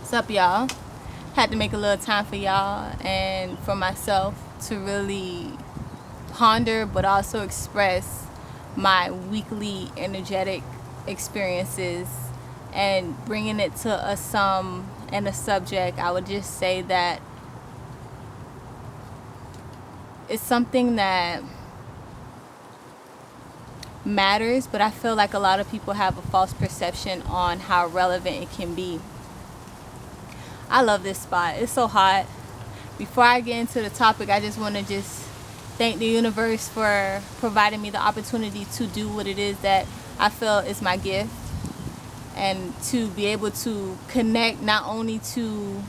What's up, y'all? Had to make a little time for y'all and for myself to really ponder but also express my weekly energetic experiences and bringing it to a sum and a subject. I would just say that it's something that matters, but I feel like a lot of people have a false perception on how relevant it can be. I love this spot. It's so hot. Before I get into the topic, I just want to thank the universe for providing me the opportunity to do what it is that I feel is my gift, and to be able to connect not only to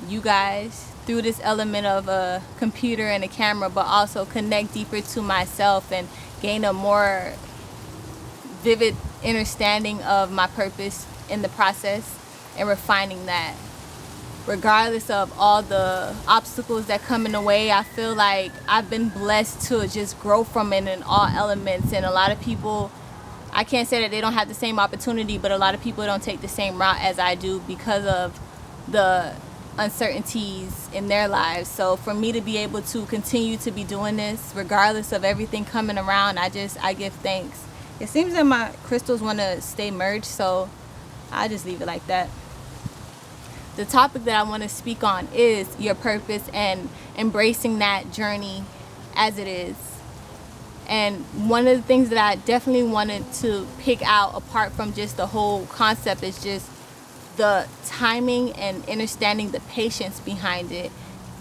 you guys through this element of a computer and a camera, but also connect deeper to myself and gain a more vivid understanding of my purpose in the process and refining that. Regardless of all the obstacles that come in the way, I feel like I've been blessed to just grow from it in all elements. And a lot of people, I can't say that they don't have the same opportunity, but a lot of people don't take the same route as I do because of the uncertainties in their lives. So for me to be able to continue to be doing this, regardless of everything coming around, I give thanks. It seems that my crystals want to stay merged, so I just leave it like that. The topic that I want to speak on is your purpose and embracing that journey as it is. And one of the things that I definitely wanted to pick out, apart from just the whole concept, is just the timing and understanding the patience behind it,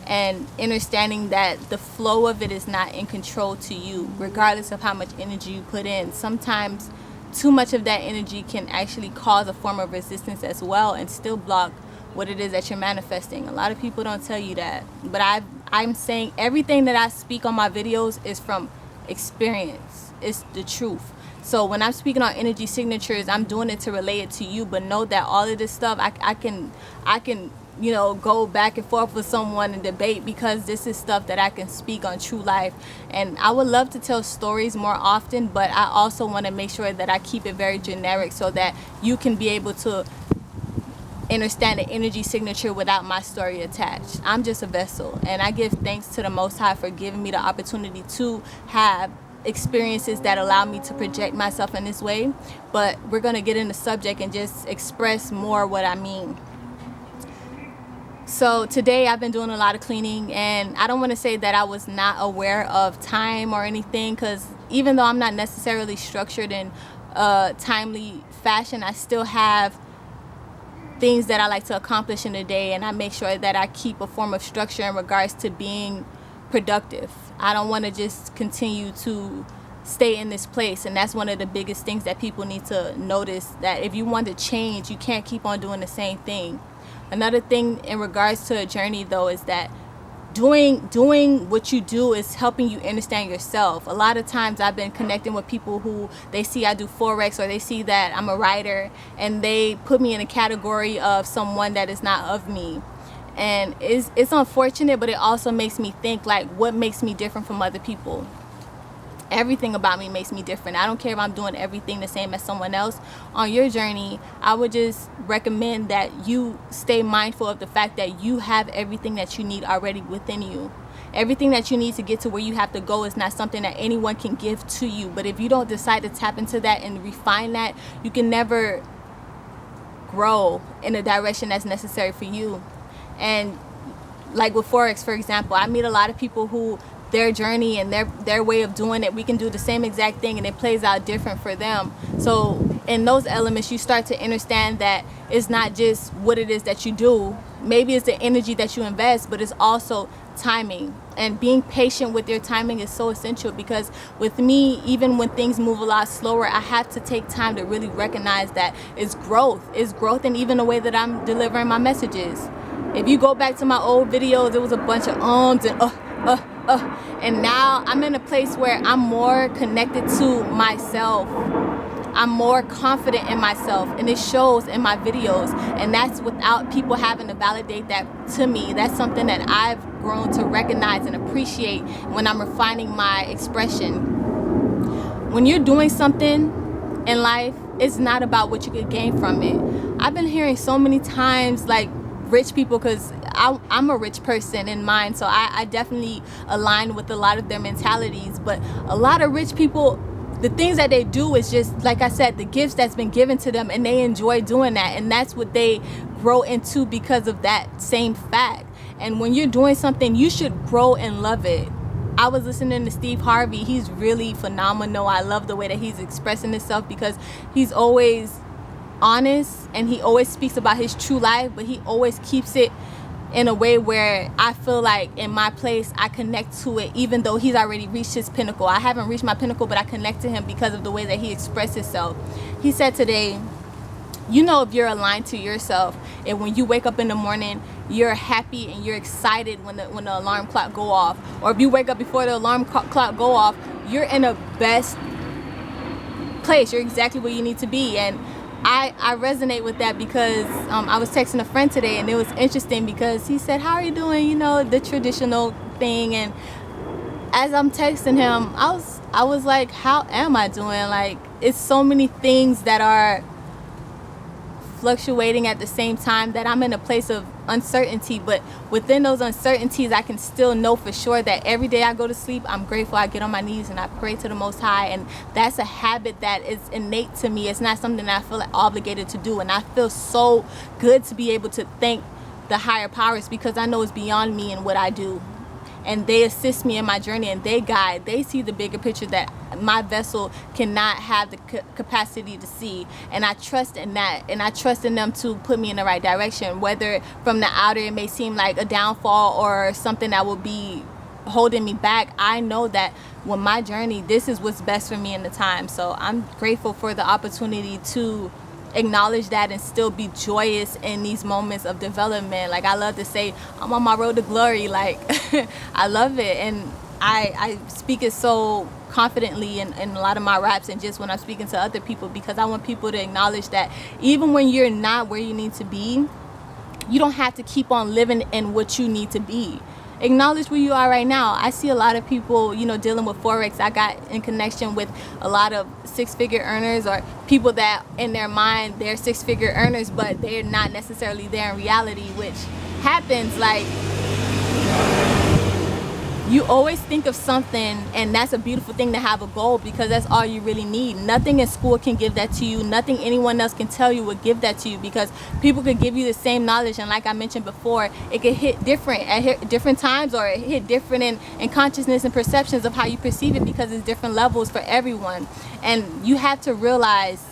and understanding that the flow of it is not in control to you, regardless of how much energy you put in. Sometimes too much of that energy can actually cause a form of resistance as well and still block what it is that you're manifesting. A lot of people don't tell you that, but I'm saying everything that I speak on my videos is from experience. It's the truth. So when I'm speaking on energy signatures, I'm doing it to relate it to you, but know that all of this stuff I can go back and forth with someone and debate, because this is stuff that I can speak on true life. And I would love to tell stories more often, but I also want to make sure that I keep it very generic so that you can be able to understand the energy signature without my story attached. I'm just a vessel, and I give thanks to the Most High for giving me the opportunity to have experiences that allow me to project myself in this way. But we're going to get in the subject and just express more what I mean. So today I've been doing a lot of cleaning, and I don't want to say that I was not aware of time or anything, because even though I'm not necessarily structured in a timely fashion, I still have things that I like to accomplish in a day, and I make sure that I keep a form of structure in regards to being productive. I don't want to just continue to stay in this place, and that's one of the biggest things that people need to notice, that if you want to change, you can't keep on doing the same thing. Another thing in regards to a journey, though, is that doing what you do is helping you understand yourself. A lot of times I've been connecting with people who they see I do Forex, or they see that I'm a writer, and they put me in a category of someone that is not of me. And it's unfortunate, but it also makes me think, like, what makes me different from other people? Everything about me makes me different. I don't care if I'm doing everything the same as someone else. On your journey, I would just recommend that you stay mindful of the fact that you have everything that you need already within you. Everything that you need to get to where you have to go is not something that anyone can give to you. But if you don't decide to tap into that and refine that, you can never grow in the direction that's necessary for you. And like with Forex, for example, I meet a lot of people who their journey and their way of doing it, we can do the same exact thing and it plays out different for them. So in those elements, you start to understand that it's not just what it is that you do. Maybe it's the energy that you invest, but it's also timing. And being patient with your timing is so essential, because with me, even when things move a lot slower, I have to take time to really recognize that it's growth. It's growth in even the way that I'm delivering my messages. If you go back to my old videos, it was a bunch of ums and and now I'm in a place where I'm more connected to myself. I'm more confident in myself, and it shows in my videos, and that's without people having to validate that to me. That's something that I've grown to recognize and appreciate when I'm refining my expression. When you're doing something in life it's not about what you could gain from it. I've been hearing so many times, like, rich people, because I'm a rich person in mind, so I definitely align with a lot of their mentalities. But a lot of rich people, the things that they do is just, like I said, the gifts that's been given to them, and they enjoy doing that, and that's what they grow into because of that same fact. And when you're doing something, you should grow and love it. I was listening to Steve Harvey. He's really phenomenal. I love the way that he's expressing himself, because he's always honest and he always speaks about his true life, but he always keeps it in a way where I feel like in my place I connect to it, even though he's already reached his pinnacle. I haven't reached my pinnacle, but I connect to him because of the way that he expressed himself. He said today, you know, if you're aligned to yourself, and when you wake up in the morning, you're happy and you're excited when the alarm clock go off, or if you wake up before the alarm clock go off, you're in a best place. You're exactly where you need to be. And I resonate with that, because I was texting a friend today, and it was interesting because he said, how are you doing? You know, the traditional thing. And as I'm texting him, I was like, how am I doing? Like, it's so many things that are fluctuating at the same time that I'm in a place of uncertainty. But within those uncertainties, I can still know for sure that every day I go to sleep, I'm grateful. I get on my knees and I pray to the Most High, and that's a habit that is innate to me. It's not something that I feel like obligated to do, and I feel so good to be able to thank the higher powers, because I know it's beyond me and what I do, and they assist me in my journey, and they guide. They see the bigger picture that my vessel cannot have the capacity to see, and I trust in that, and I trust in them to put me in the right direction. Whether from the outer it may seem like a downfall or something that will be holding me back, I know that when my journey, this is what's best for me in the time. So I'm grateful for the opportunity to acknowledge that and still be joyous in these moments of development. Like, I love to say I'm on my road to glory. Like, I love it, and I speak it so confidently in a lot of my raps, and just when I'm speaking to other people, because I want people to acknowledge that even when you're not where you need to be, you don't have to keep on living in what you need to be. Acknowledge where you are right now. I see a lot of people, you know, dealing with Forex. I got in connection with a lot of six-figure earners, or people that in their mind they're six-figure earners, but they're not necessarily there in reality, which happens. Like, you always think of something, and that's a beautiful thing to have a goal, because that's all you really need. Nothing in school can give that to you. Nothing anyone else can tell you will give that to you, because people could give you the same knowledge, and like I mentioned before, it could hit different at different times, or it hit different in consciousness and perceptions of how you perceive it, because it's different levels for everyone. And you have to realize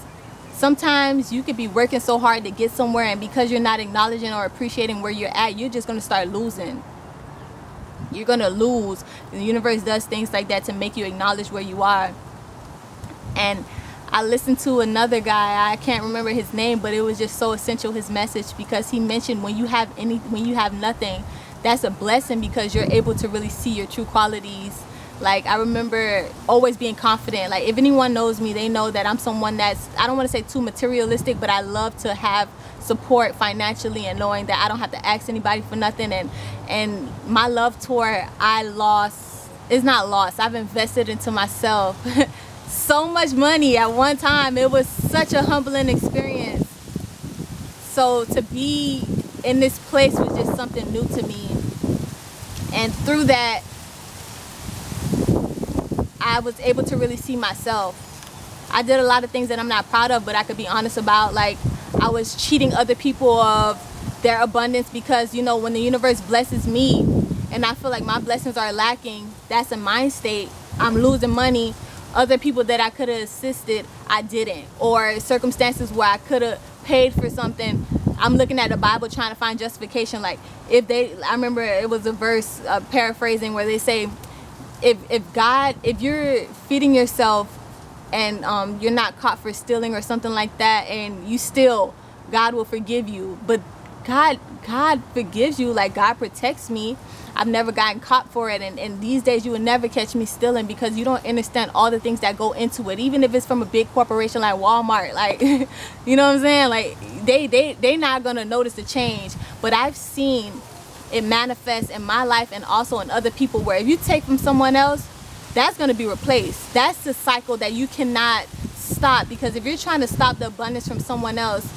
sometimes you could be working so hard to get somewhere, and because you're not acknowledging or appreciating where you're at, you're just going to start losing. You're going to lose. The universe does things like that to make you acknowledge where you are. And I listened to another guy, I can't remember his name, but it was just so essential, his message, because he mentioned when you have nothing, that's a blessing, because you're able to really see your true qualities. Like, I remember always being confident. Like, if anyone knows me, they know that I'm someone that's, I don't want to say too materialistic, but I love to have support financially, and knowing that I don't have to ask anybody for nothing. And my love tour, I've invested into myself so much money at one time. It was such a humbling experience. So to be in this place was just something new to me, and through that I was able to really see myself. I did a lot of things that I'm not proud of, but I could be honest about. Like, I was cheating other people of their abundance, because, you know, when the universe blesses me and I feel like my blessings are lacking, that's a mind state. I'm losing money. Other people that I could have assisted, I didn't. Or circumstances where I could have paid for something, I'm looking at the Bible trying to find justification. Like, I remember it was a verse, paraphrasing, where they say, if you're feeding yourself and you're not caught for stealing or something like that, and you steal, God will forgive you. But God forgives you. Like, God protects me. I've never gotten caught for it, and these days you will never catch me stealing, because you don't understand all the things that go into it. Even if it's from a big corporation like Walmart, like, you know what I'm saying? Like, they not gonna notice the change. But I've seen it manifest in my life and also in other people, where if you take from someone else, that's going to be replaced. That's the cycle that you cannot stop, because if you're trying to stop the abundance from someone else,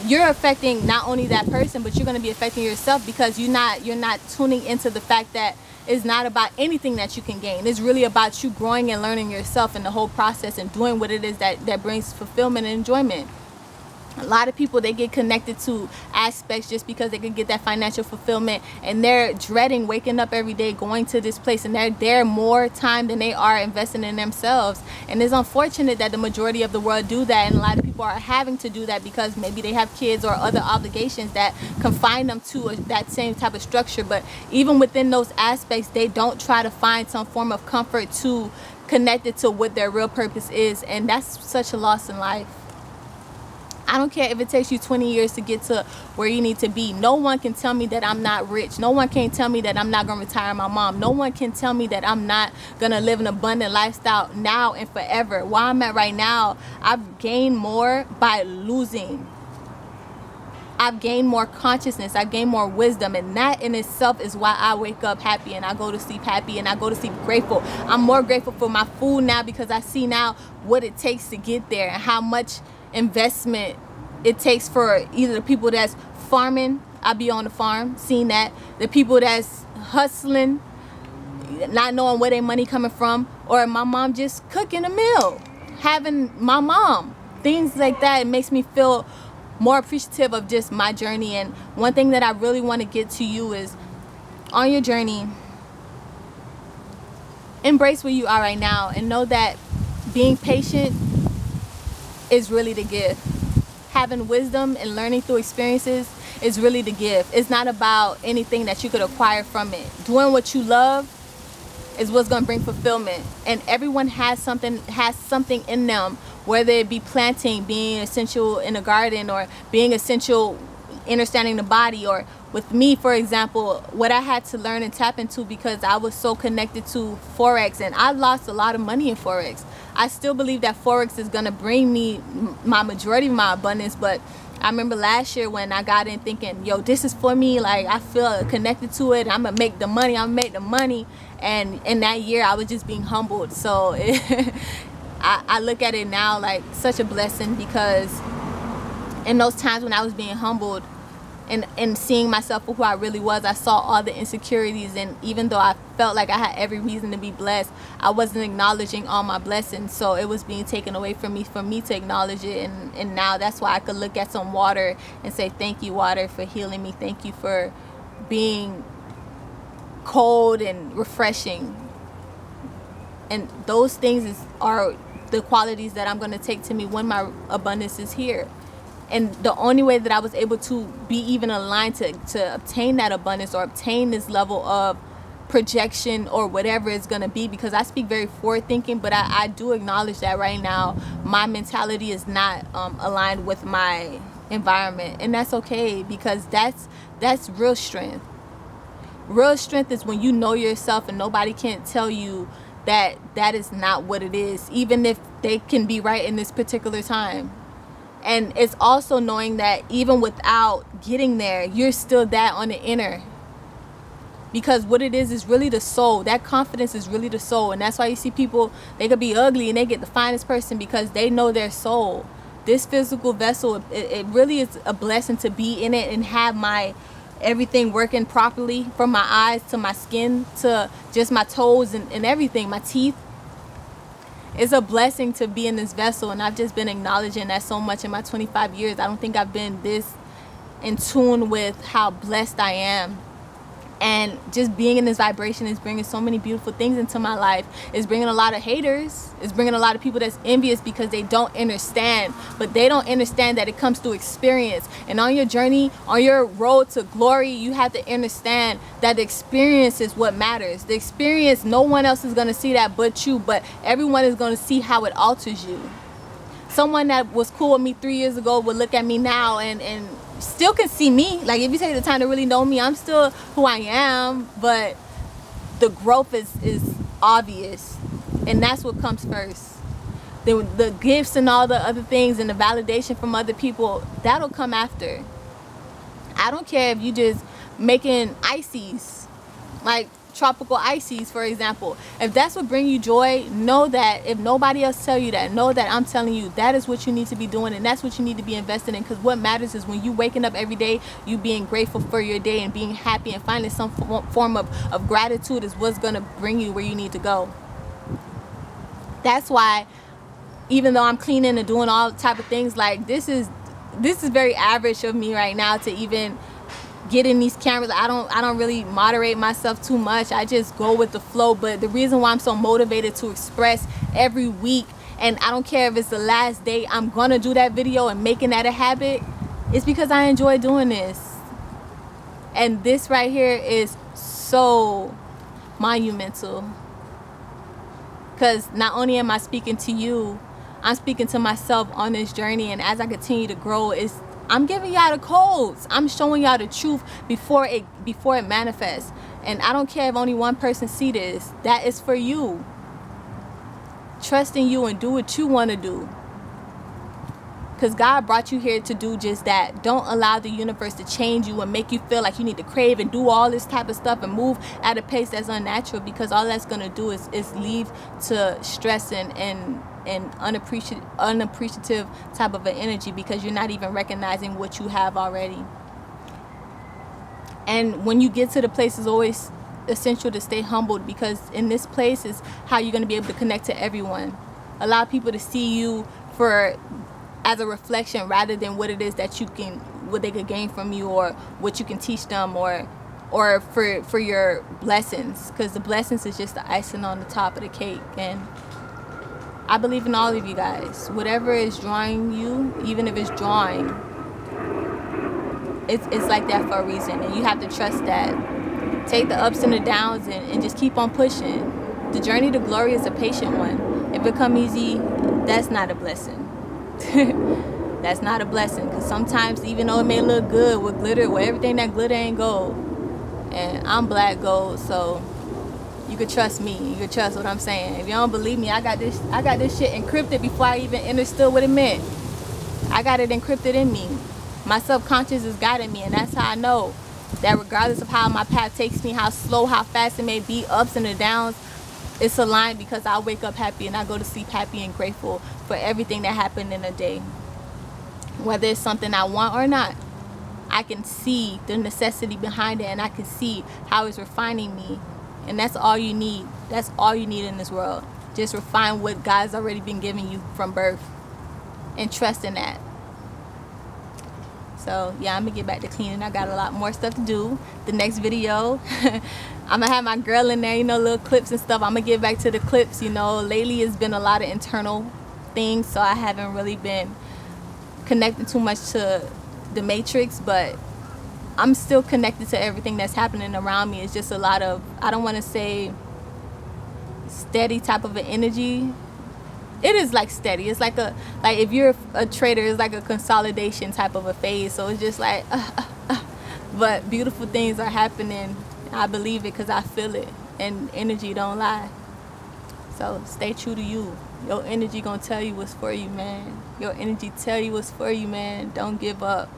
you're affecting not only that person, but you're going to be affecting yourself, because you're not tuning into the fact that it's not about anything that you can gain. It's really about you growing and learning yourself in the whole process and doing what it is that brings fulfillment and enjoyment. A lot of people, they get connected to aspects just because they can get that financial fulfillment, and they're dreading waking up every day going to this place, and they're there more time than they are investing in themselves. And it's unfortunate that the majority of the world do that, and a lot of people are having to do that because maybe they have kids or other obligations that confine them to that same type of structure. But even within those aspects, they don't try to find some form of comfort to connect it to what their real purpose is, and that's such a loss in life. I don't care if it takes you 20 years to get to where you need to be. No one can tell me that I'm not rich. No one can tell me that I'm not going to retire my mom. No one can tell me that I'm not going to live an abundant lifestyle now and forever. Where I'm at right now, I've gained more by losing. I've gained more consciousness. I've gained more wisdom. And that in itself is why I wake up happy and I go to sleep happy and I go to sleep grateful. I'm more grateful for my food now because I see now what it takes to get there and how much investment it takes for either the people that's farming. I be on the farm, seeing that. The people that's hustling, not knowing where their money coming from, or my mom just cooking a meal, having my mom. Things like that, it makes me feel more appreciative of just my journey. And one thing that I really want to get to you is, on your journey, embrace where you are right now and know that being patient is really the gift. Having wisdom and learning through experiences is really the gift. It's not about anything that you could acquire from it. Doing what you love is what's going to bring fulfillment. And everyone has something in them, whether it be planting, being essential in a garden, or being essential understanding the body. Or with me, for example, what I had to learn and tap into, because I was so connected to Forex, and I lost a lot of money in Forex. I still believe that Forex is going to bring me my majority of my abundance. But I remember last year when I got in thinking, yo, this is for me. Like, I feel connected to it. I'm going to make the money. And in that year, I was just being humbled. So I look at it now like such a blessing, because in those times when I was being humbled and seeing myself for who I really was, I saw all the insecurities. And even though I felt like I had every reason to be blessed, I wasn't acknowledging all my blessings. So it was being taken away from me to acknowledge it. And now that's why I could look at some water and say, thank you, water, for healing me. Thank you for being cold and refreshing. And those things are the qualities that I'm going to take to me when my abundance is here. And the only way that I was able to be even aligned to obtain that abundance, or obtain this level of projection, or whatever it's going to be, because I speak very forward thinking, but I do acknowledge that right now my mentality is not aligned with my environment. And that's okay, because that's real strength. Real strength is when you know yourself and nobody can't tell you that is not what it is, even if they can be right in this particular time. And it's also knowing that even without getting there, you're still that on the inner. Because what it is really the soul. That confidence is really the soul. And that's why you see people, they could be ugly and they get the finest person because they know their soul. This physical vessel, it really is a blessing to be in it and have my everything working properly, from my eyes to my skin to just my toes and everything, my teeth. It's a blessing to be in this vessel, and I've just been acknowledging that so much in my 25 years. I don't think I've been this in tune with how blessed I am. And just being in this vibration is bringing so many beautiful things into my life. It's bringing a lot of haters. It's bringing a lot of people that's envious because they don't understand. But they don't understand that it comes through experience. And on your journey, on your road to glory, you have to understand that the experience is what matters. The experience, no one else is going to see that but you. But everyone is going to see how it alters you. Someone that was cool with me 3 years ago would look at me now and still can see me. Like, if you take the time to really know me, I'm still who I am, but the growth is obvious, and that's what comes first. The gifts and all the other things and the validation from other people, that'll come after. I don't care if you just making ices. Like, tropical ices, for example. If that's what brings you joy, know that if nobody else tell you that, know that I'm telling you that is what you need to be doing, and that's what you need to be investing in. Because what matters is when you waking up every day, you being grateful for your day and being happy and finding some form of gratitude is what's going to bring you where you need to go. That's why, even though I'm cleaning and doing all type of things, like this is very average of me right now to even get in these cameras. I don't really moderate myself too much. I just go with the flow. But the reason why I'm so motivated to express every week, and I don't care if it's the last day, I'm gonna do that video and making that a habit, is because I enjoy doing this. And this right here is so monumental, because not only am I speaking to you, I'm speaking to myself on this journey. And as I continue to grow, I'm giving y'all the codes. I'm showing y'all the truth before it manifests. And I don't care if only one person see this. That is for you. Trust in you and do what you want to do. Because God brought you here to do just that. Don't allow the universe to change you and make you feel like you need to crave and do all this type of stuff and move at a pace that's unnatural, because all that's going to do is lead to stress and unappreciative type of an energy, because you're not even recognizing what you have already. And when you get to the place, it's always essential to stay humbled, because in this place is how you're going to be able to connect to everyone. Allow people to see you as a reflection rather than what it is that what they could gain from you, or what you can teach them, or for your blessings, because the blessings is just the icing on the top of the cake. And I believe in all of you guys. Whatever is drawing you, even if it's drawing, it's like that for a reason, and you have to trust that. Take the ups and the downs and just keep on pushing. The journey to glory is a patient one. If it come easy, that's not a blessing. That's not a blessing, because sometimes, even though it may look good with glitter, with everything that glitter ain't gold. And I'm black gold, so you could trust me. You could trust what I'm saying. If you don't believe me, I got this shit encrypted before I even understood what it meant. I got it encrypted in me. My subconscious is guiding me, and that's how I know that regardless of how my path takes me, how slow, how fast it may be, ups and the downs, it's aligned, because I wake up happy and I go to sleep happy and grateful for everything that happened in a day. Whether it's something I want or not, I can see the necessity behind it, and I can see how it's refining me. And that's all you need. That's all you need in this world. Just refine what God's already been giving you from birth, and trust in that. So yeah, I'm gonna get back to cleaning. I got a lot more stuff to do. The next video, I'm gonna have my girl in there, little clips and stuff. I'm gonna get back to the clips. Lately it's been a lot of internal things, so I haven't really been connected too much to the matrix, but I'm still connected to everything that's happening around me. It's just a lot of, I don't want to say steady type of an energy. It is like steady. It's like if you're a trader, it's like a consolidation type of a phase. So it's just like, but beautiful things are happening. I believe it because I feel it, and energy don't lie. So stay true to you. Your energy gonna tell you what's for you, man. Your energy tell you what's for you, man. Don't give up.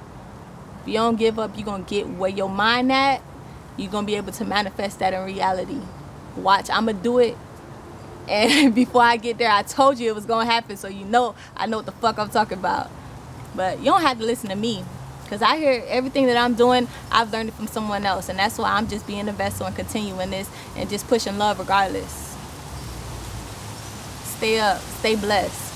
If you don't give up, you're gonna get where your mind at. You're gonna be able to manifest that in reality. Watch, I'm gonna do it. And before I get there, I told you it was gonna happen, so I know what the fuck I'm talking about. But you don't have to listen to me, because I hear everything that I'm doing, I've learned it from someone else, and that's why I'm just being a vessel and continuing this and just pushing love regardless. Stay up, stay blessed.